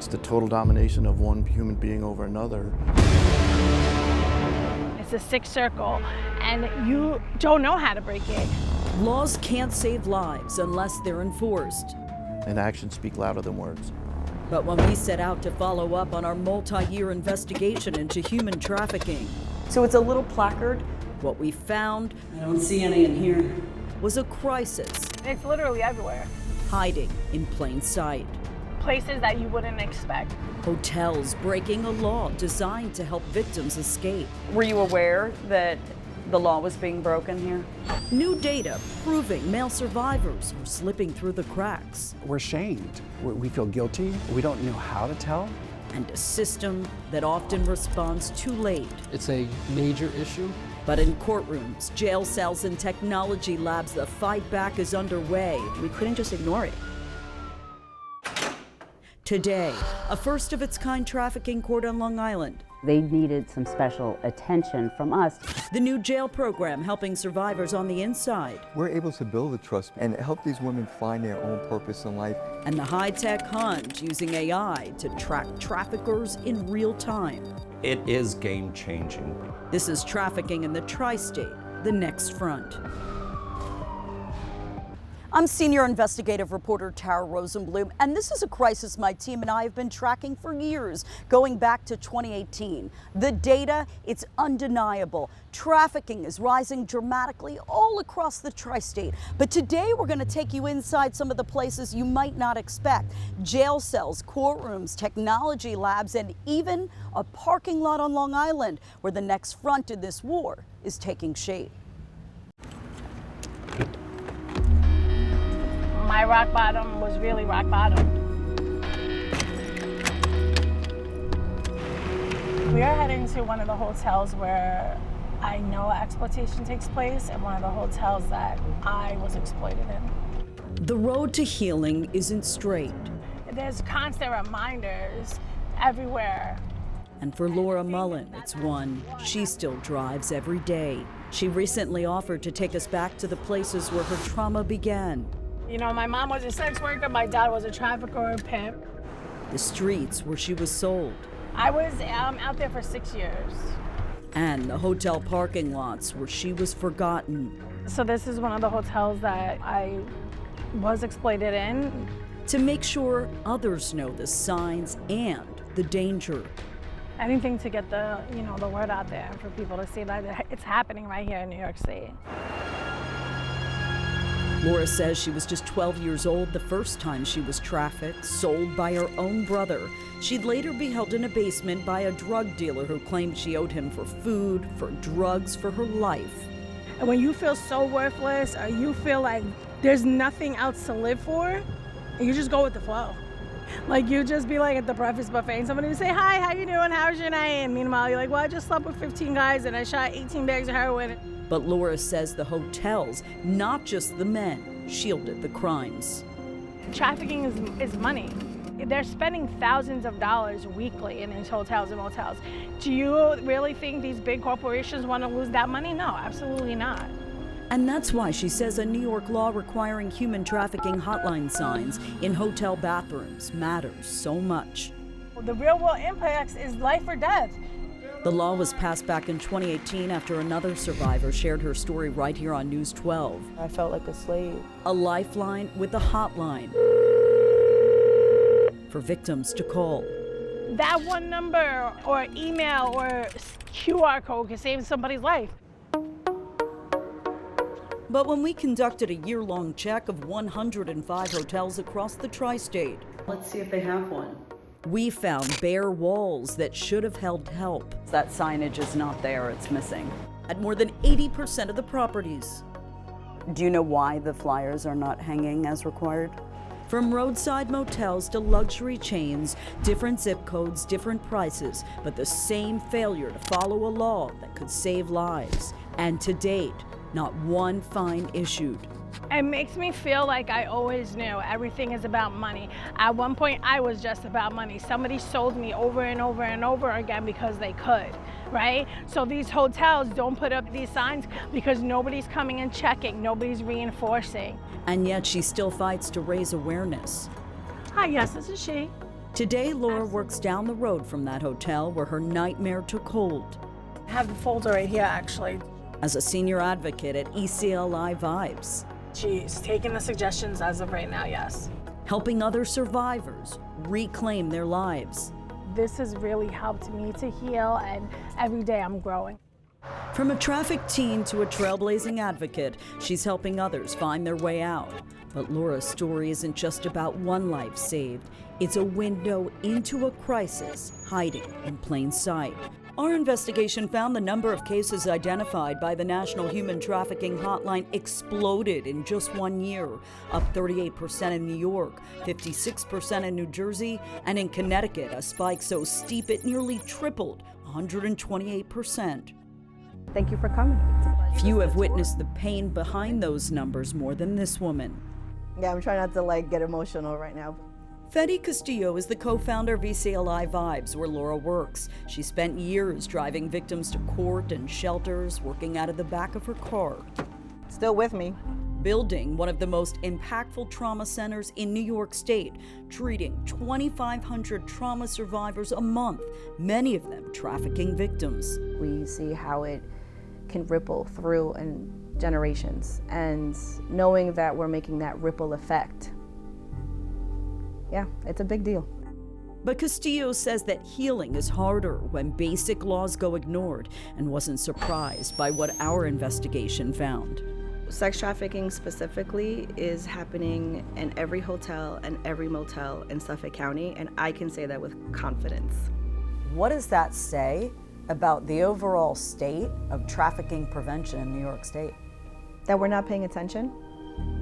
It's the total domination of one human being over another. It's a sick circle, and you don't know how to break it. Laws can't save lives unless they're enforced. And actions speak louder than words. But when we set out to follow up on our multi-year investigation into human trafficking, So it's a little placard. what we found I don't see any in here. was a crisis It's literally everywhere. hiding in plain sight. Places that you wouldn't expect. Hotels breaking a law designed to help victims escape. Were you aware that the law was being broken here? New data proving male survivors are slipping through the cracks. We're shamed. We feel guilty. We don't know how to tell. And a system that often responds too late. It's a major issue. But in courtrooms, jail cells, and technology labs, the fight back is underway. We couldn't just ignore it. Today, a first of its kind trafficking court on Long Island. They needed some special attention from us. The new jail program helping survivors on the inside. We're able to build the trust and help these women find their own purpose in life. And the high-tech hunt using AI to track traffickers in real time. It is game-changing. This is Trafficking in the Tri-State, the next front. I'm senior investigative reporter Tara Rosenblum, and this is a crisis my team and I have been tracking for years, going back to 2018. The data, it's undeniable. Trafficking is rising dramatically all across the tri-state. But today we're going to take you inside some of the places you might not expect. Jail cells, courtrooms, technology labs, and even a parking lot on Long Island, where the next front in this war is taking shape. My rock bottom was really rock bottom. We are heading to one of the hotels where I know exploitation takes place, and one of the hotels that I was exploited in. The road to healing isn't straight. There's constant reminders everywhere. And for Laura Mullen, it's one she still drives every day. She recently offered to take us back to the places where her trauma began. You know, my mom was a sex worker, my dad was a trafficker or a pimp. The streets where she was sold. I was out there for 6 years. And the hotel parking lots where she was forgotten. So this is one of the hotels that I was exploited in. To make sure others know the signs and the danger. Anything to get the word out there for people to see that it's happening right here in New York City. Laura says she was just 12 years old the first time she was trafficked, sold by her own brother. She'd later be held in a basement by a drug dealer who claimed she owed him for food, for drugs, for her life. And when you feel so worthless, or you feel like there's nothing else to live for, you just go with the flow. Like, you just be like at the breakfast buffet and somebody would say, "Hi, how you doing? How's your night?" And meanwhile, you're like, "Well, I just slept with 15 guys and I shot 18 bags of heroin." But Laura says the hotels, not just the men, shielded the crimes. Trafficking is money. They're spending thousands of dollars weekly in these hotels and motels. Do you really think these big corporations want to lose that money? No, absolutely not. And that's why she says a New York law requiring human trafficking hotline signs in hotel bathrooms matters so much. The real world impacts is life or death. The law was passed back in 2018 after another survivor shared her story right here on News 12. I felt like a slave. A lifeline with a hotline for victims to call. That one number or email or QR code can save somebody's life. But when we conducted a year-long check of 105 hotels across the tri-state, Let's see if they have one. we found bare walls that should have held help. That signage is not there, it's missing. At more than 80% of the properties. Do you know why the flyers are not hanging as required? From roadside motels to luxury chains, different zip codes, different prices, but the same failure to follow a law that could save lives. And to date, not one fine issued. It makes me feel like I always knew everything is about money. At one point, I was just about money. Somebody sold me over and over and over again because they could, right? So these hotels don't put up these signs because nobody's coming and checking, nobody's reinforcing. And yet she still fights to raise awareness. Hi, yes, this is she. Today, Laura works down the road from that hotel where her nightmare took hold. I have the folder right here, actually. As a senior advocate at ECLI Vibes. She's taking the suggestions as of right now, yes. Helping other survivors reclaim their lives. This has really helped me to heal, and every day I'm growing. From a trafficked teen to a trailblazing advocate, she's helping others find their way out. But Laura's story isn't just about one life saved. It's a window into a crisis hiding in plain sight. Our investigation found the number of cases identified by the National Human Trafficking Hotline exploded in just 1 year, up 38% in New York, 56% in New Jersey, and in Connecticut, a spike so steep it nearly tripled, 128%. Thank you for coming. Few have witnessed the pain behind those numbers more than this woman. Yeah, I'm trying not to get emotional right now. Fedi Castillo is the co-founder of ECLI Vibes, where Laura works. She spent years driving victims to court and shelters, working out of the back of her car. Still with me. Building one of the most impactful trauma centers in New York State, treating 2,500 trauma survivors a month, many of them trafficking victims. We see how it can ripple through in generations, and knowing that we're making that ripple effect, yeah, it's a big deal. But Castillo says that healing is harder when basic laws go ignored, and wasn't surprised by what our investigation found. Sex trafficking specifically is happening in every hotel and every motel in Suffolk County, and I can say that with confidence. What does that say about the overall state of trafficking prevention in New York State? That we're not paying attention,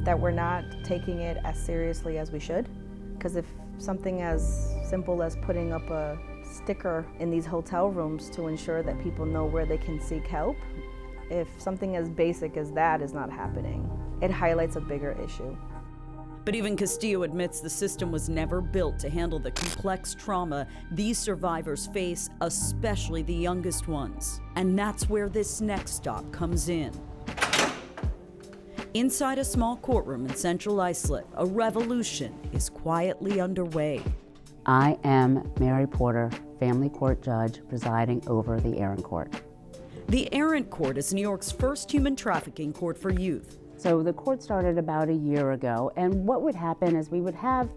that we're not taking it as seriously as we should. Because if something as simple as putting up a sticker in these hotel rooms to ensure that people know where they can seek help, if something as basic as that is not happening, it highlights a bigger issue. But even Castillo admits the system was never built to handle the complex trauma these survivors face, especially the youngest ones. And that's where this next stop comes in. Inside a small courtroom in Central Islip, a revolution is quietly underway. I am Mary Porter, family court judge presiding over the Errant Court. The Errant Court is New York's first human trafficking court for youth. So the court started about a year ago, and what would happen is we would have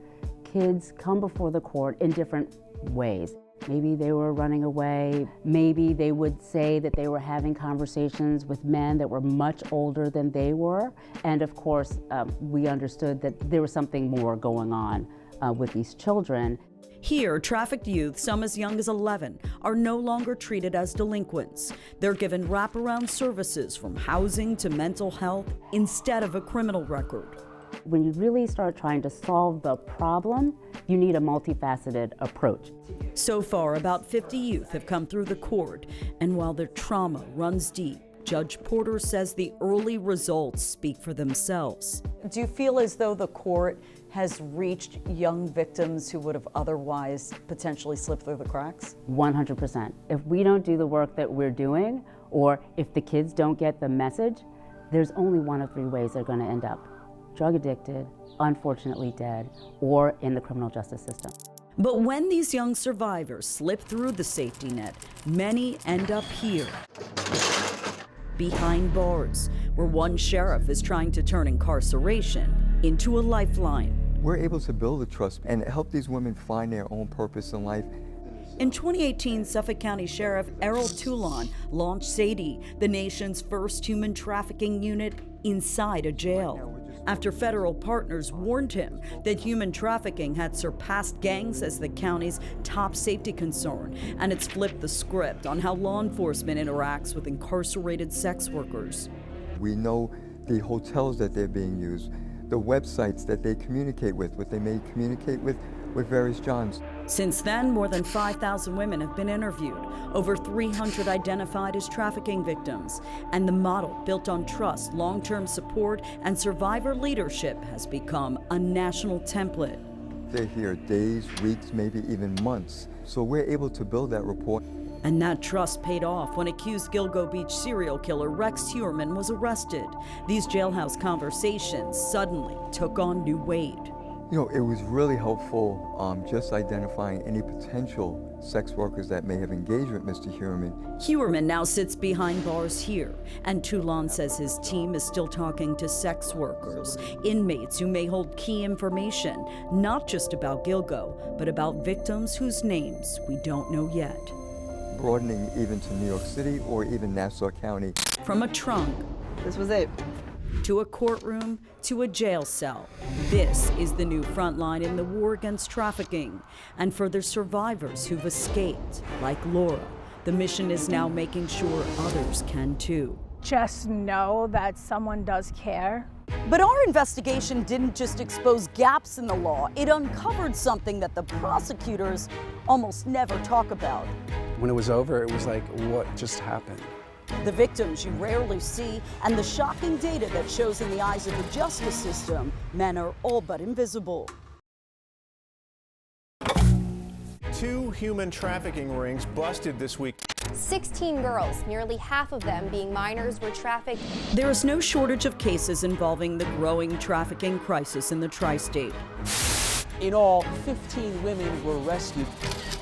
kids come before the court in different ways. Maybe they were running away, maybe they would say that they were having conversations with men that were much older than they were, and of course we understood that there was something more going on with these children. Here, trafficked youth, some as young as 11, are no longer treated as delinquents. They're given wraparound services from housing to mental health instead of a criminal record. When you really start trying to solve the problem, you need a multifaceted approach. So far, about 50 youth have come through the court, and while their trauma runs deep, Judge Porter says the early results speak for themselves. Do you feel as though the court has reached young victims who would have otherwise potentially slipped through the cracks? 100%. If we don't do the work that we're doing, or if the kids don't get the message, there's only one of three ways they're going to end up: drug addicted, unfortunately dead, or in the criminal justice system. But when these young survivors slip through the safety net, many end up here, behind bars, where one sheriff is trying to turn incarceration into a lifeline. We're able to build a trust and help these women find their own purpose in life. In 2018, Suffolk County Sheriff Errol Toulon launched Sadie, the nation's first human trafficking unit inside a jail, after federal partners warned him that human trafficking had surpassed gangs as the county's top safety concern, and it's flipped the script on how law enforcement interacts with incarcerated sex workers. We know the hotels that they're being used, the websites that they communicate with, what they may communicate with various Johns. Since then, more than 5,000 women have been interviewed, over 300 identified as trafficking victims, and the model built on trust, long-term support, and survivor leadership has become a national template. They're here days, weeks, maybe even months. So we're able to build that rapport. And that trust paid off when accused Gilgo Beach serial killer Rex Heuermann was arrested. These jailhouse conversations suddenly took on new weight. You know, it was really helpful just identifying any potential sex workers that may have engaged with Mr. Huerman. Huerman now sits behind bars here, and Toulon says his team is still talking to sex workers, inmates who may hold key information, not just about Gilgo, but about victims whose names we don't know yet. Broadening even to New York City or even Nassau County. From a trunk. This was it. To a courtroom, to a jail cell. This is the new front line in the war against trafficking. And for the survivors who've escaped, like Laura, the mission is now making sure others can too. Just know that someone does care. But our investigation didn't just expose gaps in the law, it uncovered something that the prosecutors almost never talk about. When it was over, it was like, what just happened? The victims you rarely see, and the shocking data that shows in the eyes of the justice system, men are all but invisible. 2 human trafficking rings busted this week. 16 girls, nearly half of them being minors, were trafficked. There is no shortage of cases involving the growing trafficking crisis in the tri-state. In all, 15 women were rescued.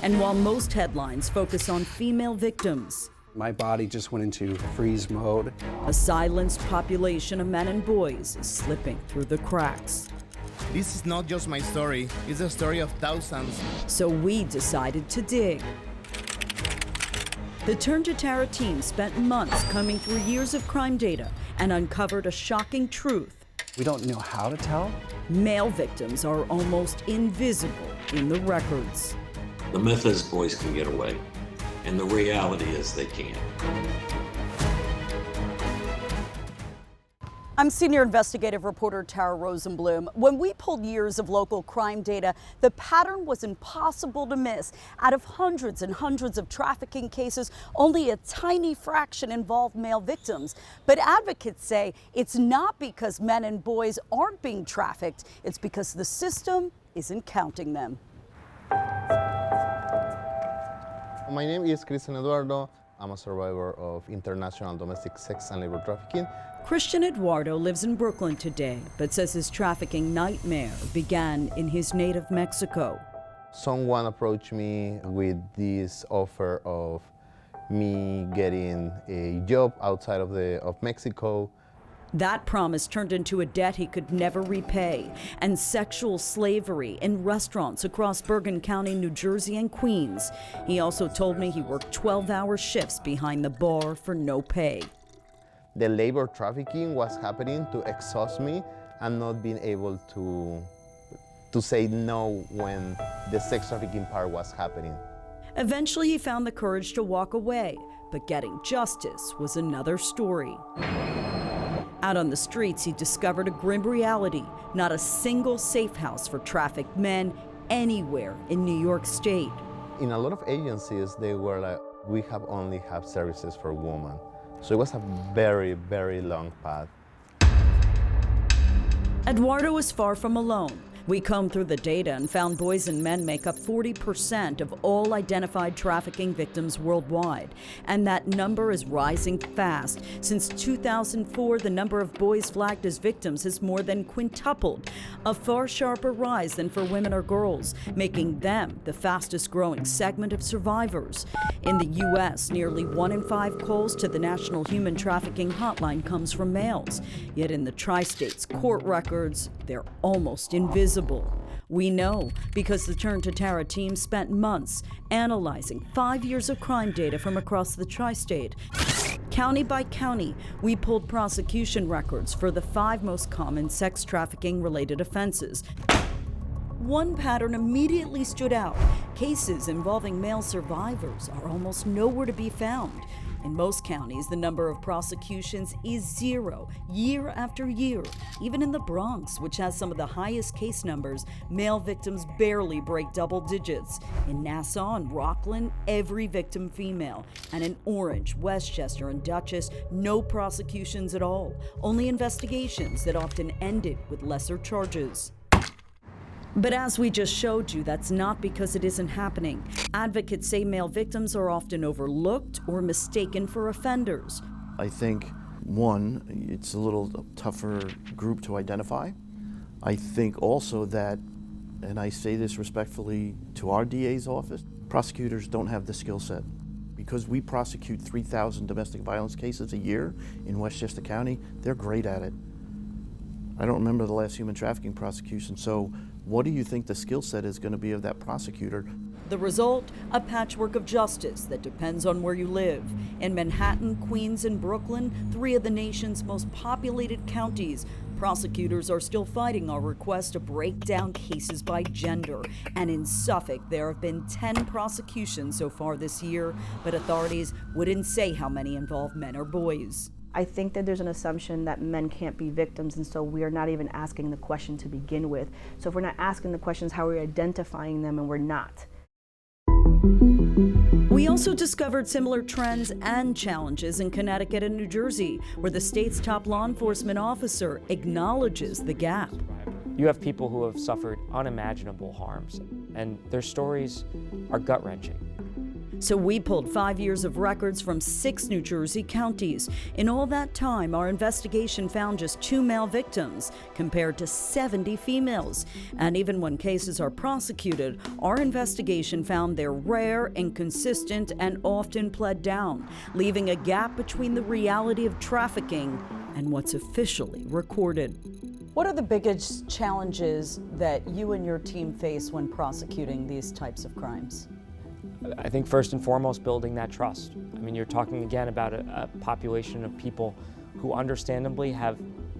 And while most headlines focus on female victims, My body just went into freeze mode. a silenced population of men and boys is slipping through the cracks. This is not just my story, it's the story of thousands. So we decided to dig. The Turn to Terror team spent months combing through years of crime data and uncovered a shocking truth. We don't know how to tell. Male victims are almost invisible in the records. The myth is boys can get away, and the reality is they can't. I'm senior investigative reporter Tara Rosenblum. When we pulled years of local crime data, the pattern was impossible to miss. Out of hundreds and hundreds of trafficking cases, only a tiny fraction involved male victims. But advocates say it's not because men and boys aren't being trafficked, it's because the system isn't counting them. My name is Cristian Eduardo. I'm a survivor of international domestic sex and labor trafficking. Christian Eduardo lives in Brooklyn today, but says his trafficking nightmare began in his native Mexico. Someone approached me with this offer of me getting a job outside of Mexico. That promise turned into a debt he could never repay, and sexual slavery in restaurants across Bergen County, New Jersey, and Queens. He also told me he worked 12-hour shifts behind the bar for no pay. The labor trafficking was happening to exhaust me and not being able to say no when the sex trafficking part was happening. Eventually, he found the courage to walk away, but getting justice was another story. Out on the streets, he discovered a grim reality: not a single safe house for trafficked men anywhere in New York State. In a lot of agencies, they were like, we only have services for women. So it was a very, very long path. Eduardo was far from alone. We combed through the data and found boys and men make up 40% of all identified trafficking victims worldwide. And that number is rising fast. Since 2004, the number of boys flagged as victims has more than quintupled, a far sharper rise than for women or girls, making them the fastest growing segment of survivors. In the U.S., nearly 1 in 5 calls to the National Human Trafficking Hotline comes from males. Yet in the tri-states court records, they're almost invisible. We know because the Turn to Terror team spent months analyzing 5 years of crime data from across the tri-state. County by county, we pulled prosecution records for the 5 most common sex trafficking-related offenses. One pattern immediately stood out. Cases involving male survivors are almost nowhere to be found. In most counties, the number of prosecutions is 0 year after year. Even in the Bronx, which has some of the highest case numbers, male victims barely break double digits. In Nassau and Rockland, every victim female. And in Orange, Westchester, and Dutchess, no prosecutions at all. Only investigations that often ended with lesser charges. But as we just showed you, that's not because it isn't happening. Advocates say male victims are often overlooked or mistaken for offenders. I think, one, it's a little tougher group to identify. I think also that and I say this respectfully to our DA's office, prosecutors don't have the skill set. Because we prosecute 3,000 domestic violence cases a year in Westchester County, they're great at it. I don't remember the last human trafficking prosecution, so what do you think the skill set is going to be of that prosecutor? The result, a patchwork of justice that depends on where you live. In Manhattan, Queens, and Brooklyn, 3 of the nation's most populated counties, prosecutors are still fighting our request to break down cases by gender. And in Suffolk, there have been 10 prosecutions so far this year, but authorities wouldn't say how many involve men or boys. I think that there's an assumption that men can't be victims, and so we are not even asking the question to begin with. So if we're not asking the questions, how are we identifying them, and we're not? We also discovered similar trends and challenges in Connecticut and New Jersey, where the state's top law enforcement officer acknowledges the gap. You have people who have suffered unimaginable harms, and their stories are gut-wrenching. So we pulled 5 years of records from 6 New Jersey counties. In all that time, our investigation found just 2 male victims compared to 70 females. And even when cases are prosecuted, our investigation found they're rare, inconsistent, and often pled down, leaving a gap between the reality of trafficking and what's officially recorded. What are the biggest challenges that you and your team face when prosecuting these types of crimes? I think first and foremost, building that trust. I mean, you're talking again about a population of people who understandably have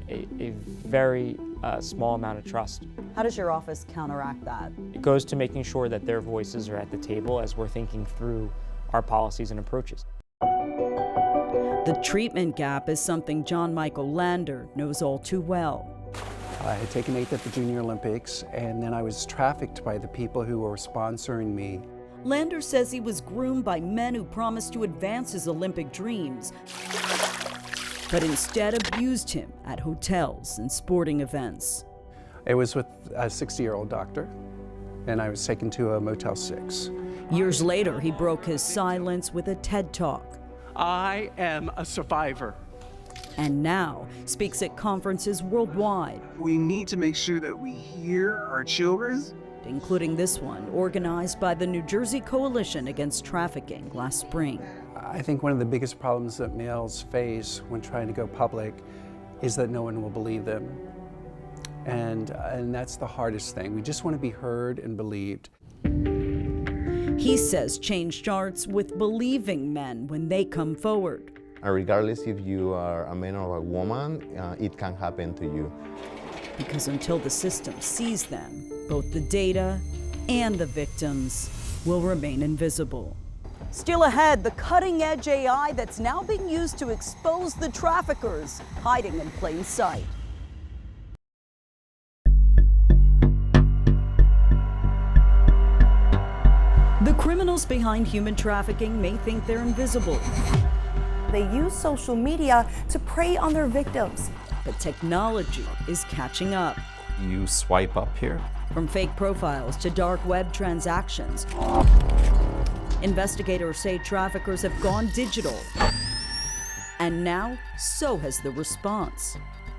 a very small amount of trust. How does your office counteract that? It goes to making sure that their voices are at the table as we're thinking through our policies and approaches. The treatment gap is something John Michael Lander knows all too well. I had taken 8th at the Junior Olympics, and then I was trafficked by the people who were sponsoring me. Lander says he was groomed by men who promised to advance his Olympic dreams, but instead abused him at hotels and sporting events. It was with a 60-year-old doctor, and I was taken to a Motel 6. Years later, he broke his silence with a TED Talk. I am a survivor. And now speaks at conferences worldwide. We need to make sure that we hear our children, including this one, organized by the New Jersey Coalition Against Trafficking last spring. I think one of the biggest problems that males face when trying to go public is that no one will believe them. And that's the hardest thing. We just want to be heard and believed. He says change starts with believing men when they come forward. And regardless if you are a man or a woman, it can happen to you. Because until the system sees them, both the data and the victims will remain invisible. Still ahead, the cutting-edge AI that's now being used to expose the traffickers hiding in plain sight. The criminals behind human trafficking may think they're invisible. They use social media to prey on their victims. But technology is catching up. You swipe up here. From fake profiles to dark web transactions, investigators say traffickers have gone digital. And now, so has the response.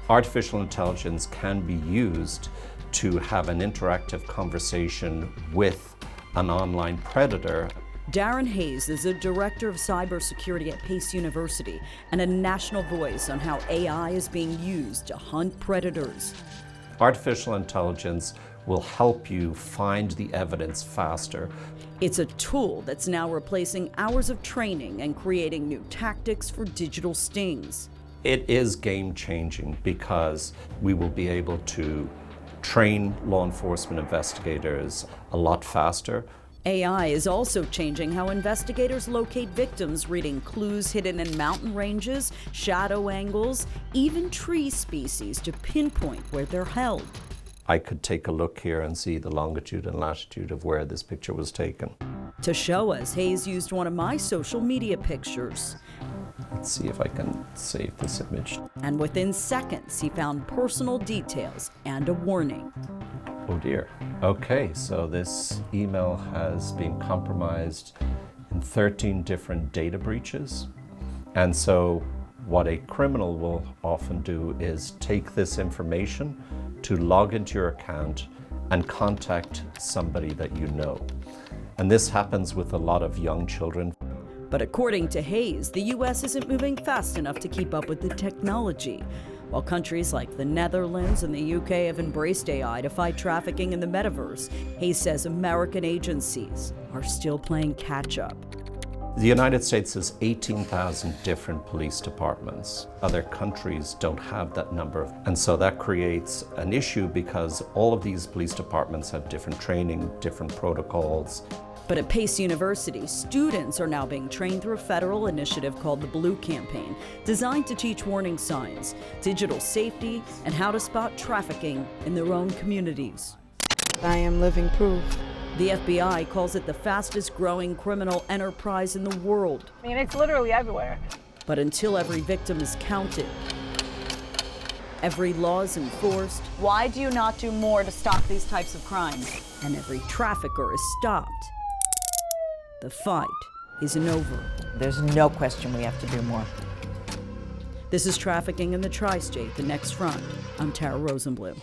Artificial intelligence can be used to have an interactive conversation with an online predator. Darren Hayes is a director of cybersecurity at Pace University and a national voice on how AI is being used to hunt predators. Artificial intelligence will help you find the evidence faster. It's a tool that's now replacing hours of training and creating new tactics for digital stings. It is game-changing because we will be able to train law enforcement investigators a lot faster. AI is also changing how investigators locate victims, reading clues hidden in mountain ranges, shadow angles, even tree species to pinpoint where they're held. I could take a look here and see the longitude and latitude of where this picture was taken. To show us, Hayes used one of my social media pictures. Let's see if I can save this image. And within seconds, he found personal details and a warning. Oh dear. Okay, so this email has been compromised in 13 different data breaches. And so what a criminal will often do is take this information to log into your account and contact somebody that you know. And this happens with a lot of young children. But according to Hayes, the U.S. isn't moving fast enough to keep up with the technology. While countries like the Netherlands and the UK have embraced AI to fight trafficking in the metaverse, Hayes says American agencies are still playing catch-up. The United States has 18,000 different police departments. Other countries don't have that number. And so that creates an issue because all of these police departments have different training, different protocols. But at Pace University, students are now being trained through a federal initiative called the Blue Campaign, designed to teach warning signs, digital safety, and how to spot trafficking in their own communities. I am living proof. The FBI calls it the fastest growing criminal enterprise in the world. I mean, it's literally everywhere. But until every victim is counted, every law is enforced. Why do you not do more to stop these types of crimes? And every trafficker is stopped, the fight isn't over. There's no question we have to do more. This is Trafficking in the Tri-State, The Next Front. I'm Tara Rosenblum.